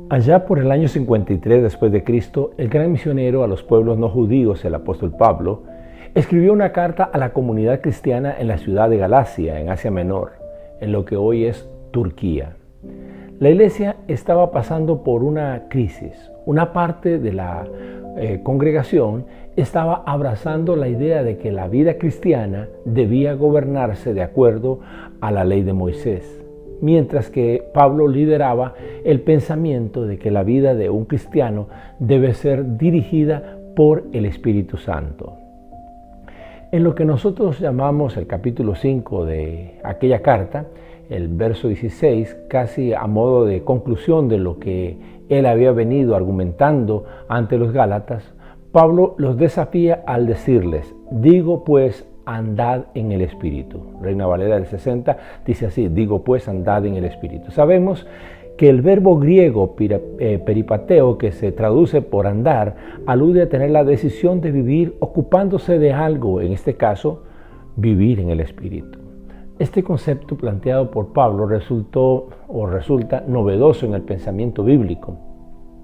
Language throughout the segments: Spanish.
Allá por el año 53 después de Cristo, el gran misionero a los pueblos no judíos, el apóstol Pablo, escribió una carta a la comunidad cristiana en la ciudad de Galacia, en Asia Menor, en lo que hoy es Turquía. La iglesia estaba pasando por una crisis. Una parte de la congregación estaba abrazando la idea de que la vida cristiana debía gobernarse de acuerdo a la ley de Moisés, mientras que Pablo lideraba el pensamiento de que la vida de un cristiano debe ser dirigida por el Espíritu Santo. En lo que nosotros llamamos el capítulo 5 de aquella carta, el verso 16, casi a modo de conclusión de lo que él había venido argumentando ante los Gálatas, Pablo los desafía al decirles: digo pues, andad en el Espíritu. Reina Valera del 60 dice así: digo pues, andad en el Espíritu. Sabemos que el verbo griego peripateo, que se traduce por andar, alude a tener la decisión de vivir ocupándose de algo, en este caso, vivir en el Espíritu. Este concepto planteado por Pablo resulta novedoso en el pensamiento bíblico.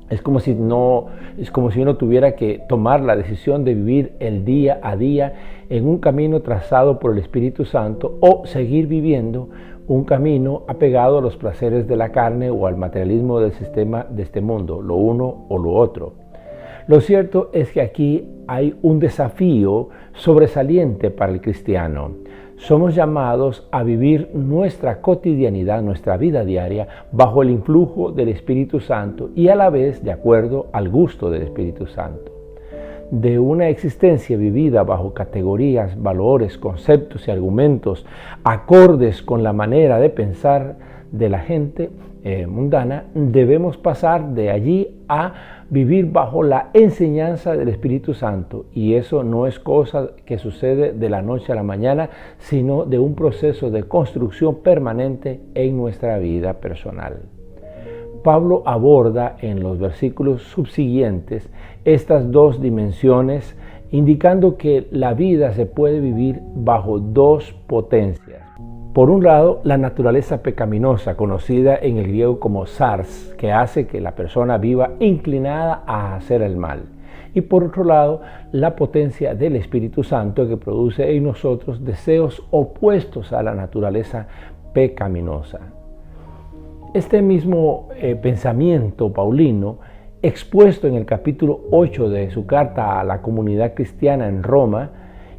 Es como si uno tuviera que tomar la decisión de vivir el día a día en un camino trazado por el Espíritu Santo, o seguir viviendo un camino apegado a los placeres de la carne o al materialismo del sistema de este mundo, lo uno o lo otro. Lo cierto es que aquí hay un desafío sobresaliente para el cristiano. Somos llamados a vivir nuestra cotidianidad, nuestra vida diaria, bajo el influjo del Espíritu Santo y a la vez de acuerdo al gusto del Espíritu Santo. De una existencia vivida bajo categorías, valores, conceptos y argumentos acordes con la manera de pensar de la gente mundana, debemos pasar de allí a vivir bajo la enseñanza del Espíritu Santo, y eso no es cosa que sucede de la noche a la mañana, sino de un proceso de construcción permanente en nuestra vida personal. Pablo aborda en los versículos subsiguientes estas dos dimensiones, indicando que la vida se puede vivir bajo dos potencias. Por un lado, la naturaleza pecaminosa, conocida en el griego como sars, que hace que la persona viva inclinada a hacer el mal. Y por otro lado, la potencia del Espíritu Santo, que produce en nosotros deseos opuestos a la naturaleza pecaminosa. Este mismo pensamiento paulino, expuesto en el capítulo 8 de su carta a la comunidad cristiana en Roma,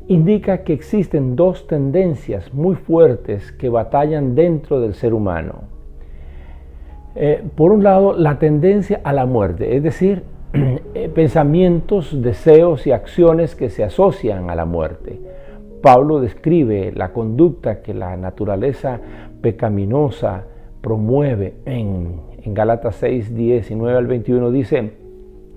indica que existen dos tendencias muy fuertes que batallan dentro del ser humano. Por un lado, la tendencia a la muerte, es decir, pensamientos, deseos y acciones que se asocian a la muerte. Pablo describe la conducta que la naturaleza pecaminosa promueve en Gálatas 6, 19 al 21, dice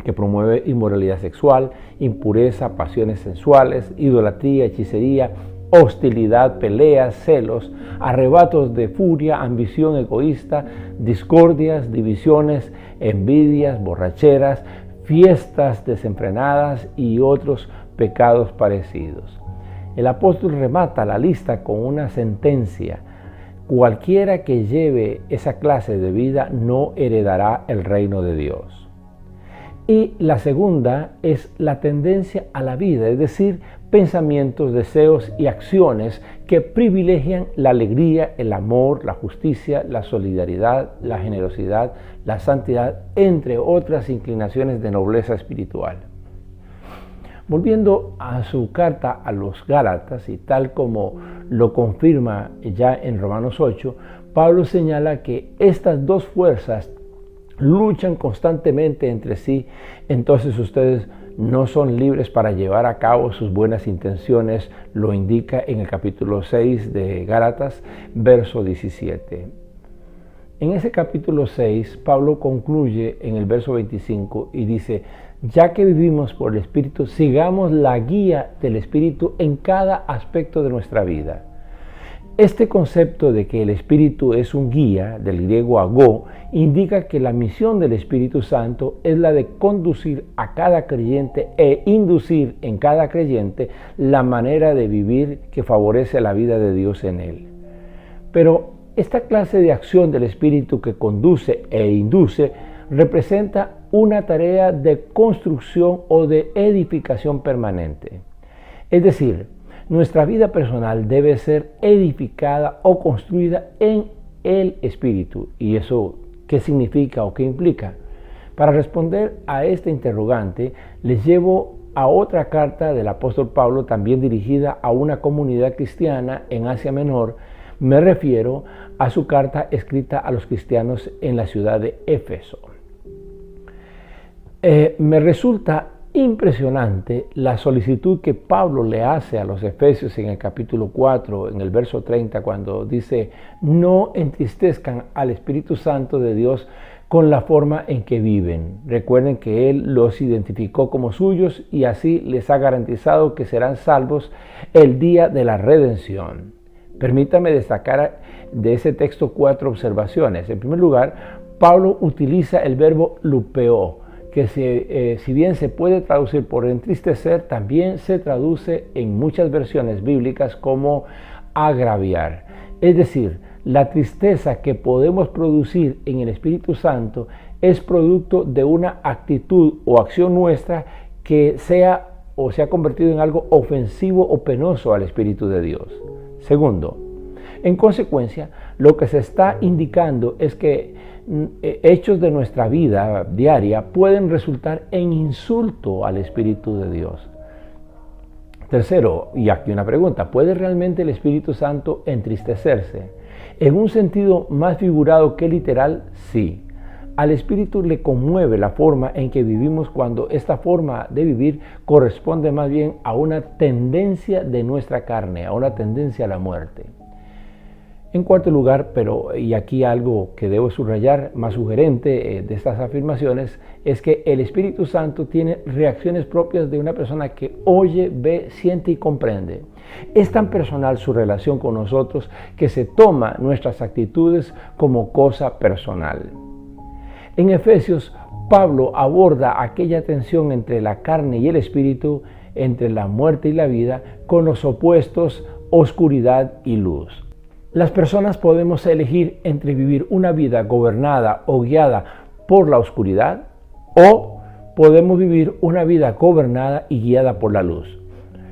que promueve inmoralidad sexual, impureza, pasiones sensuales, idolatría, hechicería, hostilidad, peleas, celos, arrebatos de furia, ambición egoísta, discordias, divisiones, envidias, borracheras, fiestas desenfrenadas y otros pecados parecidos. El apóstol remata la lista con una sentencia: cualquiera que lleve esa clase de vida no heredará el reino de Dios. Y la segunda es la tendencia a la vida, es decir, pensamientos, deseos y acciones que privilegian la alegría, el amor, la justicia, la solidaridad, la generosidad, la santidad, entre otras inclinaciones de nobleza espiritual. Volviendo a su carta a los Gálatas, y tal como lo confirma ya en Romanos 8, Pablo señala que estas dos fuerzas luchan constantemente entre sí. Entonces ustedes no son libres para llevar a cabo sus buenas intenciones, lo indica en el capítulo 6 de Gálatas, verso 17. En ese capítulo 6, Pablo concluye en el verso 25 y dice: ya que vivimos por el Espíritu, sigamos la guía del Espíritu en cada aspecto de nuestra vida. Este concepto de que el Espíritu es un guía, del griego agó, indica que la misión del Espíritu Santo es la de conducir a cada creyente e inducir en cada creyente la manera de vivir que favorece la vida de Dios en él. Pero esta clase de acción del Espíritu que conduce e induce representa una tarea de construcción o de edificación permanente. Es decir, nuestra vida personal debe ser edificada o construida en el Espíritu. ¿Y eso qué significa o qué implica? Para responder a este interrogante, les llevo a otra carta del apóstol Pablo, también dirigida a una comunidad cristiana en Asia Menor. Me refiero a su carta escrita a los cristianos en la ciudad de Éfeso. Me resulta impresionante la solicitud que Pablo le hace a los efesios en el capítulo 4, en el verso 30, cuando dice: no entristezcan al Espíritu Santo de Dios con la forma en que viven. Recuerden que Él los identificó como suyos y así les ha garantizado que serán salvos el día de la redención. Permítame destacar de ese texto 4 observaciones. En primer lugar, Pablo utiliza el verbo lupeo, que si bien se puede traducir por entristecer, también se traduce en muchas versiones bíblicas como agraviar. Es decir, la tristeza que podemos producir en el Espíritu Santo es producto de una actitud o acción nuestra que sea o se ha convertido en algo ofensivo o penoso al Espíritu de Dios. Segundo, en consecuencia, lo que se está indicando es que hechos de nuestra vida diaria pueden resultar en insulto al Espíritu de Dios. Tercero, y aquí una pregunta: ¿puede realmente el Espíritu Santo entristecerse? En un sentido más figurado que literal, sí. Al Espíritu le conmueve la forma en que vivimos cuando esta forma de vivir corresponde más bien a una tendencia de nuestra carne, a una tendencia a la muerte. En cuarto lugar, y aquí algo que debo subrayar, más sugerente de estas afirmaciones, es que el Espíritu Santo tiene reacciones propias de una persona que oye, ve, siente y comprende. Es tan personal su relación con nosotros que se toma nuestras actitudes como cosa personal. En Efesios, Pablo aborda aquella tensión entre la carne y el espíritu, entre la muerte y la vida, con los opuestos oscuridad y luz. Las personas podemos elegir entre vivir una vida gobernada o guiada por la oscuridad, o podemos vivir una vida gobernada y guiada por la luz.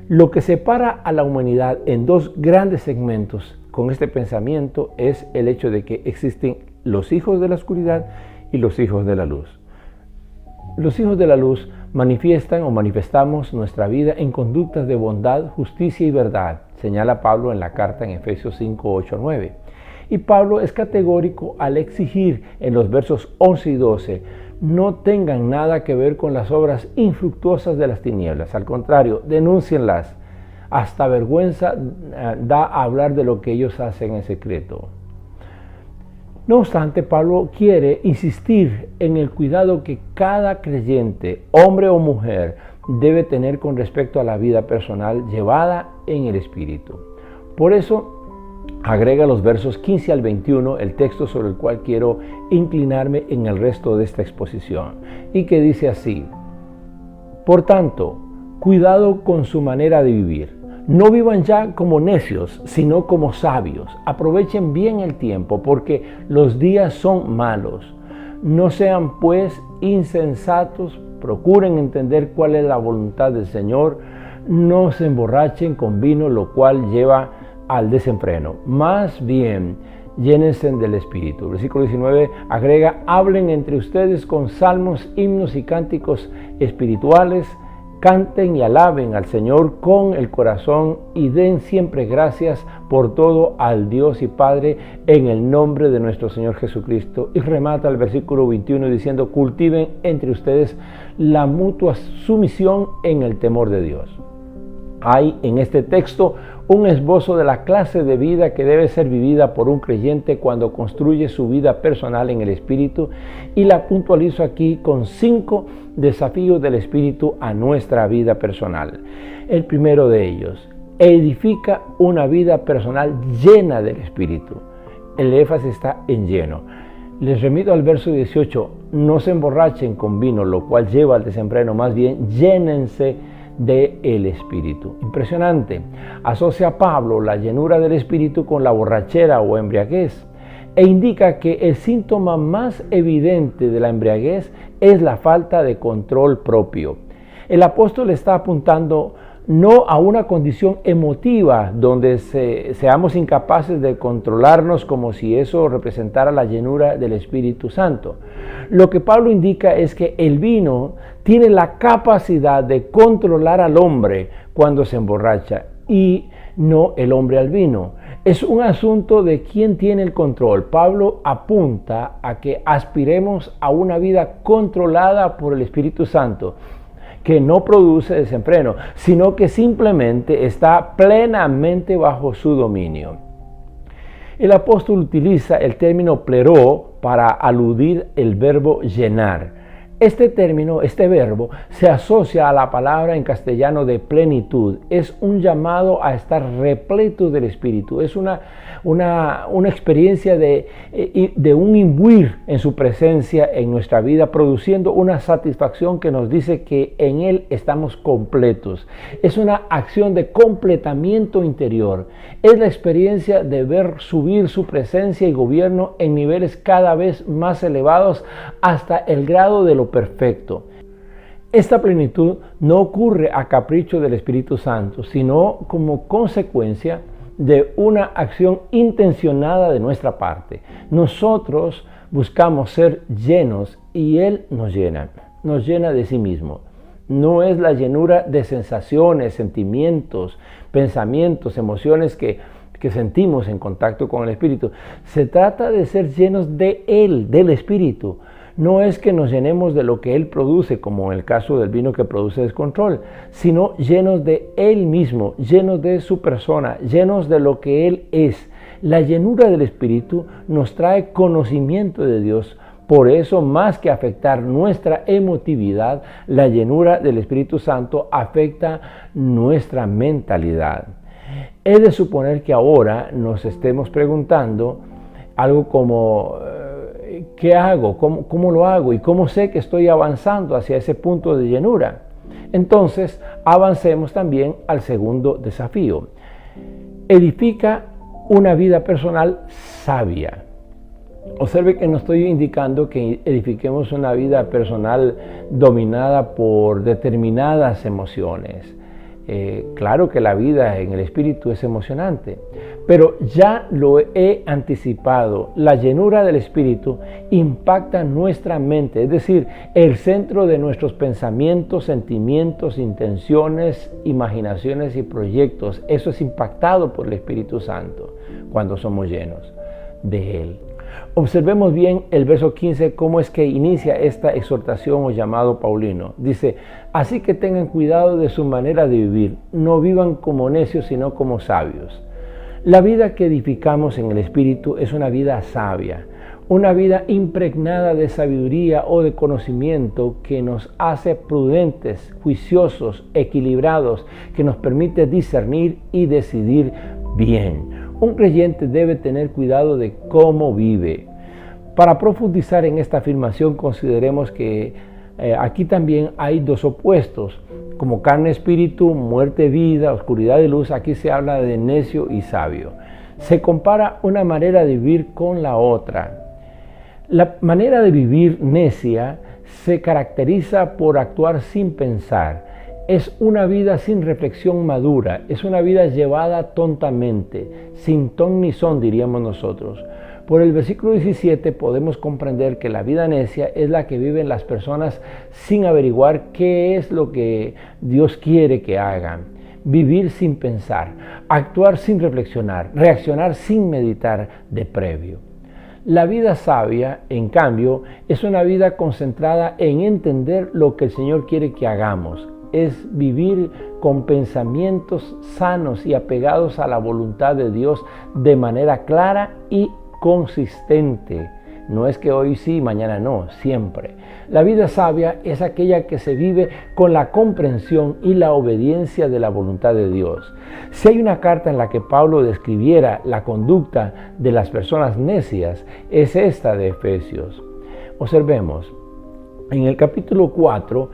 Lo que separa a la humanidad en dos grandes segmentos con este pensamiento es el hecho de que existen los hijos de la oscuridad y los hijos de la luz. Los hijos de la luz manifiestan o manifestamos nuestra vida en conductas de bondad, justicia y verdad, señala Pablo en la carta en Efesios 5, 8, 9. Y Pablo es categórico al exigir en los versos 11 y 12: no tengan nada que ver con las obras infructuosas de las tinieblas. Al contrario, denúncienlas. Hasta vergüenza da hablar de lo que ellos hacen en secreto. No obstante, Pablo quiere insistir en el cuidado que cada creyente, hombre o mujer, debe tener con respecto a la vida personal llevada en el Espíritu. Por eso, agrega los versos 15 al 21, el texto sobre el cual quiero inclinarme en el resto de esta exposición, y que dice así: por tanto, cuidado con su manera de vivir. No vivan ya como necios, sino como sabios. Aprovechen bien el tiempo, porque los días son malos. No sean pues insensatos, procuren entender cuál es la voluntad del Señor. No se emborrachen con vino, lo cual lleva al desenfreno. Más bien, llénense del Espíritu. Versículo 19 agrega: hablen entre ustedes con salmos, himnos y cánticos espirituales. Canten y alaben al Señor con el corazón y den siempre gracias por todo al Dios y Padre en el nombre de nuestro Señor Jesucristo. Y remata el versículo 21 diciendo: cultiven entre ustedes la mutua sumisión en el temor de Dios. Hay en este texto un esbozo de la clase de vida que debe ser vivida por un creyente cuando construye su vida personal en el Espíritu, y la puntualizo aquí con 5 desafíos del Espíritu a nuestra vida personal. El primero de ellos: edifica una vida personal llena del Espíritu. El énfasis está en lleno. Les remito al verso 18: no se emborrachen con vino, lo cual lleva al desenfreno, más bien llénense del Espíritu. Impresionante. Asocia Pablo la llenura del Espíritu con la borrachera o embriaguez e indica que el síntoma más evidente de la embriaguez es la falta de control propio. El apóstol está apuntando no a una condición emotiva donde seamos incapaces de controlarnos como si eso representara la llenura del Espíritu Santo. Lo que Pablo indica es que el vino tiene la capacidad de controlar al hombre cuando se emborracha y no el hombre al vino. Es un asunto de quién tiene el control. Pablo apunta a que aspiremos a una vida controlada por el Espíritu Santo, que no produce desenfreno, sino que simplemente está plenamente bajo su dominio. El apóstol utiliza el término pleró para aludir el verbo llenar. Este término, este verbo, se asocia a la palabra en castellano de plenitud. Es un llamado a estar repleto del Espíritu. Es una experiencia de un imbuir en su presencia en nuestra vida, produciendo una satisfacción que nos dice que en Él estamos completos. Es una acción de completamiento interior. Es la experiencia de ver subir su presencia y gobierno en niveles cada vez más elevados hasta el grado de lo perfecto. Esta plenitud no ocurre a capricho del Espíritu Santo, sino como consecuencia de una acción intencionada de nuestra parte. Nosotros buscamos ser llenos y Él nos llena de sí mismo. No es la llenura de sensaciones, sentimientos, pensamientos, emociones que sentimos en contacto con el Espíritu. Se trata de ser llenos de Él, del Espíritu. No es que nos llenemos de lo que Él produce, como en el caso del vino que produce descontrol, sino llenos de Él mismo, llenos de su persona, llenos de lo que Él es. La llenura del Espíritu nos trae conocimiento de Dios. Por eso, más que afectar nuestra emotividad, la llenura del Espíritu Santo afecta nuestra mentalidad. Es de suponer que ahora nos estemos preguntando algo como ¿qué hago? ¿Cómo lo hago? ¿Y cómo sé que estoy avanzando hacia ese punto de llenura? Entonces, avancemos también al segundo desafío. Edifica una vida personal sabia. Observe que no estoy indicando que edifiquemos una vida personal dominada por determinadas emociones. Claro que la vida en el Espíritu es emocionante, pero ya lo he anticipado. La llenura del Espíritu impacta nuestra mente, es decir, el centro de nuestros pensamientos, sentimientos, intenciones, imaginaciones y proyectos. Eso es impactado por el Espíritu Santo cuando somos llenos de Él. Observemos bien el verso 15, cómo es que inicia esta exhortación o llamado paulino. Dice, así que tengan cuidado de su manera de vivir, no vivan como necios, sino como sabios. La vida que edificamos en el Espíritu es una vida sabia, una vida impregnada de sabiduría o de conocimiento que nos hace prudentes, juiciosos, equilibrados, que nos permite discernir y decidir bien. Un creyente debe tener cuidado de cómo vive. Para profundizar en esta afirmación, consideremos que aquí también hay dos opuestos, como carne, espíritu, muerte, vida, oscuridad y luz. Aquí se habla de necio y sabio. Se compara una manera de vivir con la otra. La manera de vivir necia se caracteriza por actuar sin pensar. Es una vida sin reflexión madura, es una vida llevada tontamente, sin ton ni son, diríamos nosotros. Por el versículo 17 podemos comprender que la vida necia es la que viven las personas sin averiguar qué es lo que Dios quiere que hagan. Vivir sin pensar, actuar sin reflexionar, reaccionar sin meditar de previo. La vida sabia, en cambio, es una vida concentrada en entender lo que el Señor quiere que hagamos. Es vivir con pensamientos sanos y apegados a la voluntad de Dios de manera clara y consistente. No es que hoy sí, mañana no, siempre. La vida sabia es aquella que se vive con la comprensión y la obediencia de la voluntad de Dios. Si hay una carta en la que Pablo describiera la conducta de las personas necias, es esta de Efesios. Observemos, en el capítulo 4,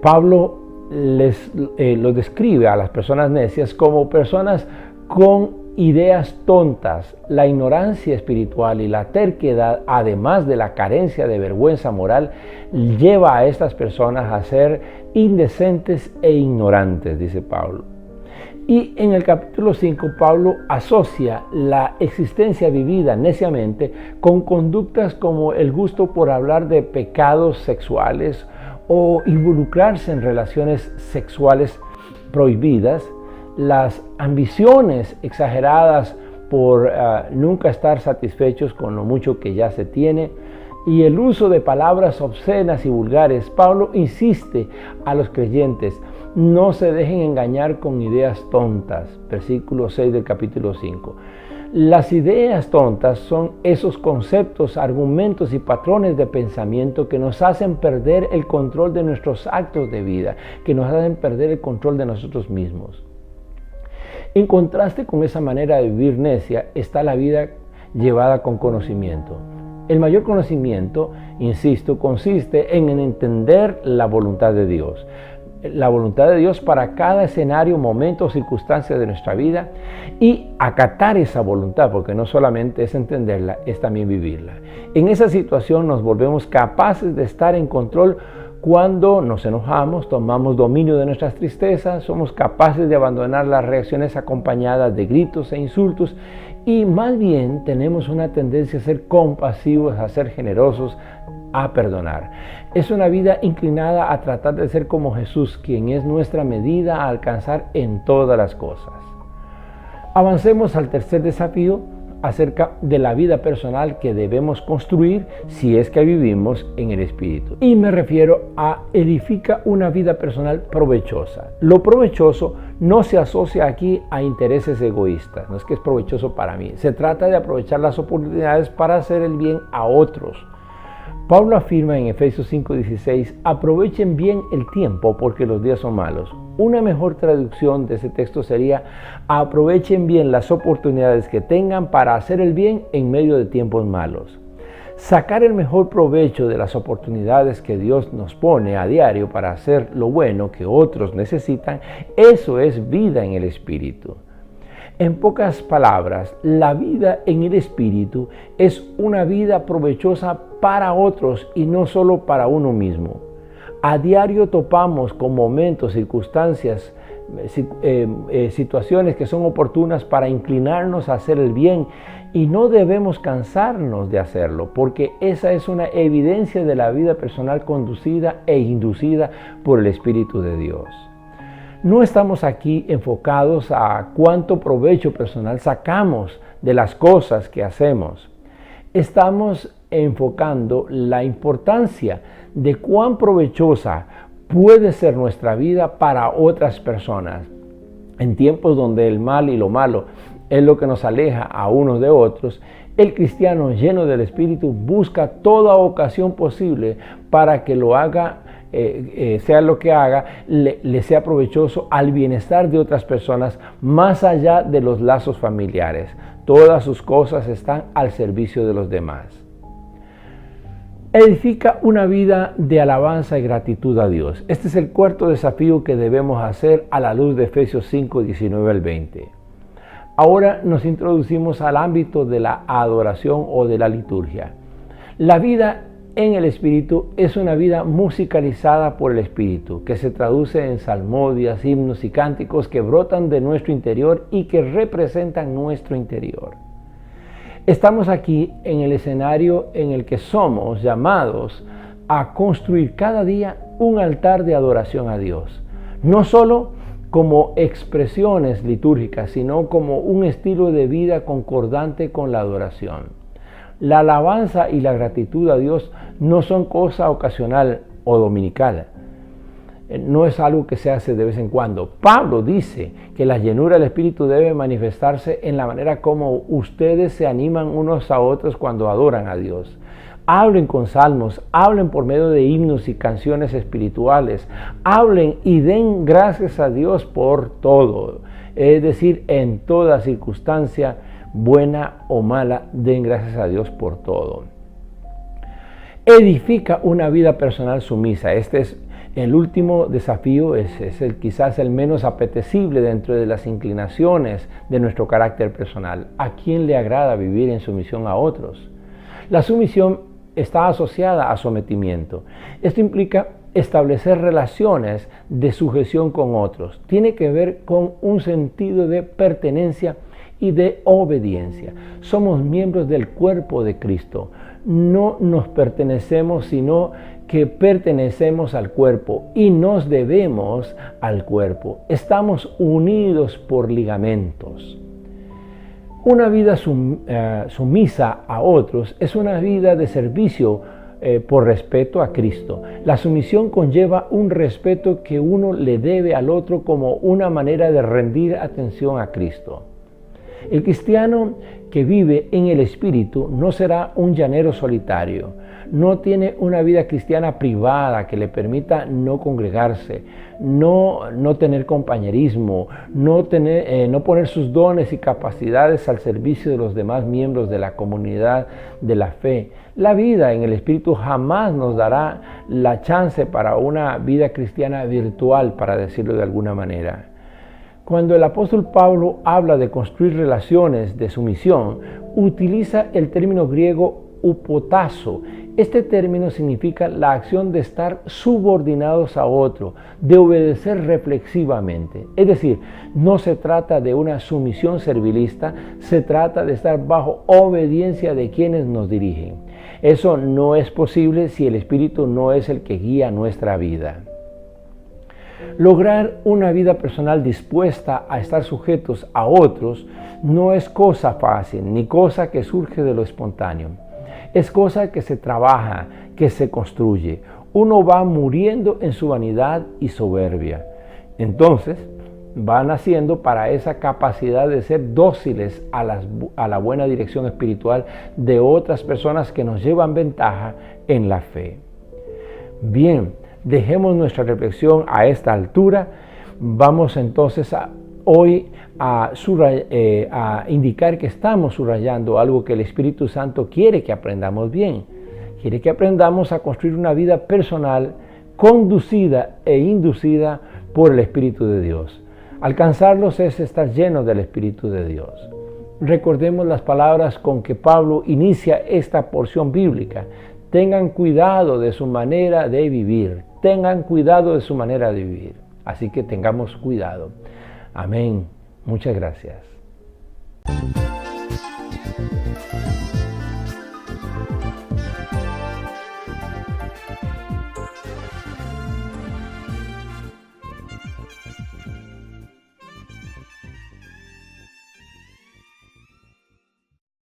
Pablo los describe a las personas necias como personas con ideas tontas. La ignorancia espiritual y la terquedad, además de la carencia de vergüenza moral, lleva a estas personas a ser indecentes e ignorantes, dice Pablo. Y en el capítulo 5, Pablo asocia la existencia vivida neciamente con conductas como el gusto por hablar de pecados sexuales o involucrarse en relaciones sexuales prohibidas, las ambiciones exageradas por nunca estar satisfechos con lo mucho que ya se tiene, y el uso de palabras obscenas y vulgares. Pablo insiste a los creyentes: no se dejen engañar con ideas tontas. Versículo 6 del capítulo 5. Las ideas tontas son esos conceptos, argumentos y patrones de pensamiento que nos hacen perder el control de nuestros actos de vida, que nos hacen perder el control de nosotros mismos. En contraste con esa manera de vivir necia está la vida llevada con conocimiento. El mayor conocimiento, insisto, consiste en entender la voluntad de Dios. La voluntad de Dios para cada escenario, momento o circunstancia de nuestra vida, y acatar esa voluntad, porque no solamente es entenderla, es también vivirla. En esa situación nos volvemos capaces de estar en control. Cuando nos enojamos, tomamos dominio de nuestras tristezas, somos capaces de abandonar las reacciones acompañadas de gritos e insultos, y más bien tenemos una tendencia a ser compasivos, a ser generosos, a perdonar. Es una vida inclinada a tratar de ser como Jesús, quien es nuestra medida a alcanzar en todas las cosas. Avancemos al tercer desafío acerca de la vida personal que debemos construir si es que vivimos en el Espíritu. Y me refiero a edifica una vida personal provechosa. Lo provechoso no se asocia aquí a intereses egoístas, no es que es provechoso para mí. Se trata de aprovechar las oportunidades para hacer el bien a otros. Pablo afirma en Efesios 5:16, aprovechen bien el tiempo porque los días son malos. Una mejor traducción de ese texto sería, aprovechen bien las oportunidades que tengan para hacer el bien en medio de tiempos malos. Sacar el mejor provecho de las oportunidades que Dios nos pone a diario para hacer lo bueno que otros necesitan, eso es vida en el Espíritu. En pocas palabras, la vida en el Espíritu es una vida provechosa para otros y no solo para uno mismo. A diario topamos con momentos, circunstancias, situaciones que son oportunas para inclinarnos a hacer el bien, y no debemos cansarnos de hacerlo, porque esa es una evidencia de la vida personal conducida e inducida por el Espíritu de Dios. No estamos aquí enfocados a cuánto provecho personal sacamos de las cosas que hacemos. Estamos enfocando la importancia de cuán provechosa puede ser nuestra vida para otras personas. En tiempos donde el mal y lo malo es lo que nos aleja a unos de otros, el cristiano lleno del Espíritu busca toda ocasión posible para que lo haga, sea lo que haga, le sea provechoso al bienestar de otras personas más allá de los lazos familiares. Todas sus cosas están al servicio de los demás. Edifica una vida de alabanza y gratitud a Dios. Este es el cuarto desafío que debemos hacer a la luz de Efesios 5, 19 al 20. Ahora nos introducimos al ámbito de la adoración o de la liturgia. La vida en el Espíritu es una vida musicalizada por el Espíritu, que se traduce en salmodias, himnos y cánticos que brotan de nuestro interior y que representan nuestro interior. Estamos aquí en el escenario en el que somos llamados a construir cada día un altar de adoración a Dios, no solo como expresiones litúrgicas, sino como un estilo de vida concordante con la adoración. La alabanza y la gratitud a Dios no son cosa ocasional o dominical. No es algo que se hace de vez en cuando. Pablo dice que la llenura del Espíritu debe manifestarse en la manera como ustedes se animan unos a otros cuando adoran a Dios. Hablen con salmos, hablen por medio de himnos y canciones espirituales, hablen y den gracias a Dios por todo. Es decir, en toda circunstancia, buena o mala, den gracias a Dios por todo. Edifica una vida personal sumisa. Este es El último desafío es quizás el menos apetecible dentro de las inclinaciones de nuestro carácter personal. ¿A quién le agrada vivir en sumisión a otros? La sumisión está asociada a sometimiento. Esto implica establecer relaciones de sujeción con otros. Tiene que ver con un sentido de pertenencia y de obediencia. Somos miembros del cuerpo de Cristo. No nos pertenecemos, sino que pertenecemos al cuerpo y nos debemos al cuerpo. Estamos unidos por ligamentos. Una vida sumisa a otros es una vida de servicio por respeto a Cristo. La sumisión conlleva un respeto que uno le debe al otro como una manera de rendir atención a Cristo. El cristiano que vive en el Espíritu no será un llanero solitario, no tiene una vida cristiana privada que le permita no congregarse, no tener compañerismo, no poner sus dones y capacidades al servicio de los demás miembros de la comunidad de la fe. La vida en el Espíritu jamás nos dará la chance para una vida cristiana virtual, para decirlo de alguna manera. Cuando el apóstol Pablo habla de construir relaciones de sumisión, utiliza el término griego upotazo. Este término significa la acción de estar subordinados a otro, de obedecer reflexivamente. Es decir, no se trata de una sumisión servilista, se trata de estar bajo obediencia de quienes nos dirigen. Eso no es posible si el Espíritu no es el que guía nuestra vida. Lograr una vida personal dispuesta a estar sujetos a otros no es cosa fácil, ni cosa que surge de lo espontáneo. Es cosa que se trabaja, que se construye. Uno va muriendo en su vanidad y soberbia. Entonces, va naciendo para esa capacidad de ser dóciles a la buena dirección espiritual de otras personas que nos llevan ventaja en la fe. Bien, dejemos nuestra reflexión a esta altura. Vamos entonces hoy a indicar que estamos subrayando algo que el Espíritu Santo quiere que aprendamos bien. Quiere que aprendamos a construir una vida personal conducida e inducida por el Espíritu de Dios. Alcanzarlos es estar llenos del Espíritu de Dios. Recordemos las palabras con que Pablo inicia esta porción bíblica. Tengan cuidado de su manera de vivir. Tengan cuidado de su manera de vivir. Así que tengamos cuidado. Amén. Muchas gracias.